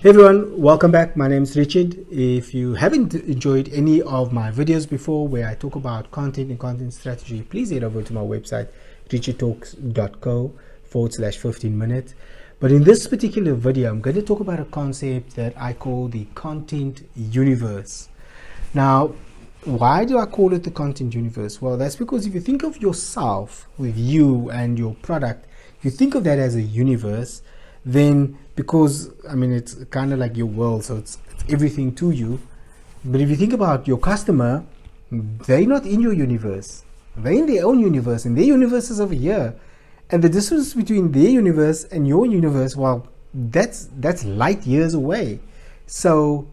Hey everyone, welcome back. My name is Richard. If you haven't enjoyed any of my videos before where I talk about content and content strategy, please head over to my website richardtalks.co/15 minutes. But in this particular video, I'm going to talk about a concept that I call the content universe. Now, why do I call it the content universe? Well, that's because if you think of yourself with you and your product, if you think of that as a universe, then because it's kind of like your world, so it's everything to you. But if you think about your customer, they're not in your universe, they're in their own universe, and their universe is over here, and the distance between their universe and your universe, well, that's light years away. So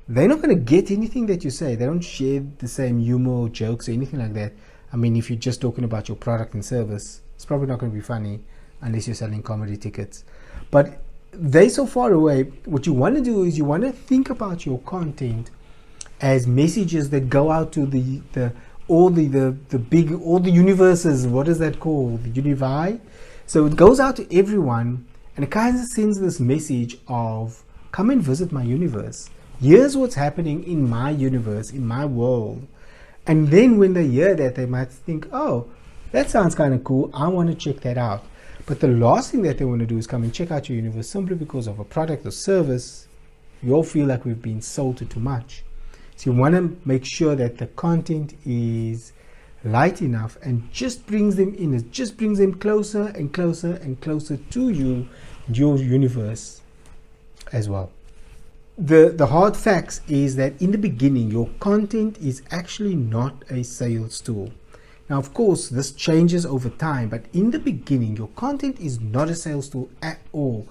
they're not going to get anything that you say. They don't share the same humor or jokes or anything like that. If you're just talking about your product and service, it's probably not going to be funny unless you're selling comedy tickets. But they're so far away. What you want to do is you want to think about your content as messages that go out to all the universes. What is that called? The univi. So it goes out to everyone, and it kind of sends this message of, come and visit my universe. Here's what's happening in my universe, in my world. And then when they hear that, they might think, oh, that sounds kind of cool, I want to check that out. But the last thing that they want to do is come and check out your universe simply because of a product or service you all feel like we've been sold to too much. So you want to make sure that the content is light enough and just brings them in. It just brings them closer and closer and closer to you, your universe as well. The hard facts is that in the beginning, your content is actually not a sales tool. Now, of course, this changes over time, but in the beginning, your content is not a sales tool at all.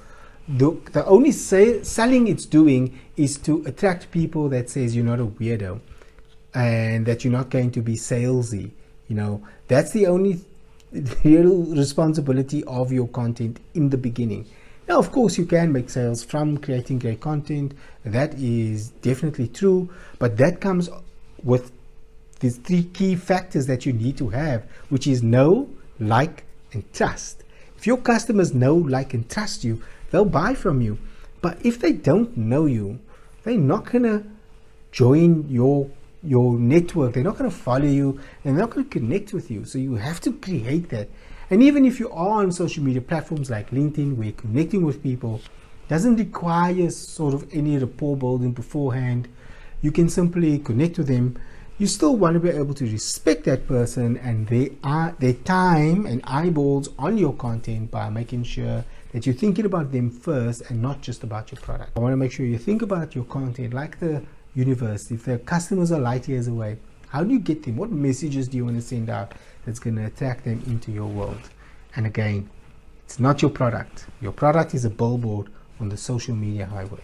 The only selling it's doing is to attract people that says you're not a weirdo and that you're not going to be salesy. That's the only real responsibility of your content in the beginning. Now, of course, you can make sales from creating great content. That is definitely true, but that comes with these three key factors that you need to have, which is know, like, and trust. If your customers know, like, and trust you, they'll buy from you. But if they don't know you, they're not going to join your network. They're not going to follow you, and they're not going to connect with you. So you have to create that. And even if you are on social media platforms like LinkedIn, where you're connecting with people, doesn't require sort of any rapport building beforehand. You can simply connect with them. You still want to be able to respect that person and their time and eyeballs on your content by making sure that you're thinking about them first and not just about your product. I want to make sure you think about your content like the universe. If the customers are light years away, how do you get them? What messages do you want to send out that's going to attract them into your world? And again, it's not your product. Your product is a billboard on the social media highway.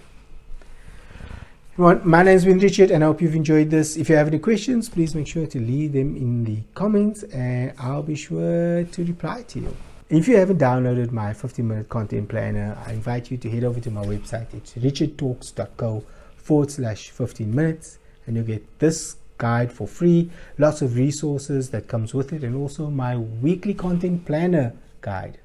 My name is Richard, and I hope you've enjoyed this. If you have any questions, please make sure to leave them in the comments and I'll be sure to reply to you. If you haven't downloaded my 15-minute content planner, I invite you to head over to my website. It's richardtalks.co/15 minutes, and you'll get this guide for free, lots of resources that comes with it, and also my weekly content planner guide.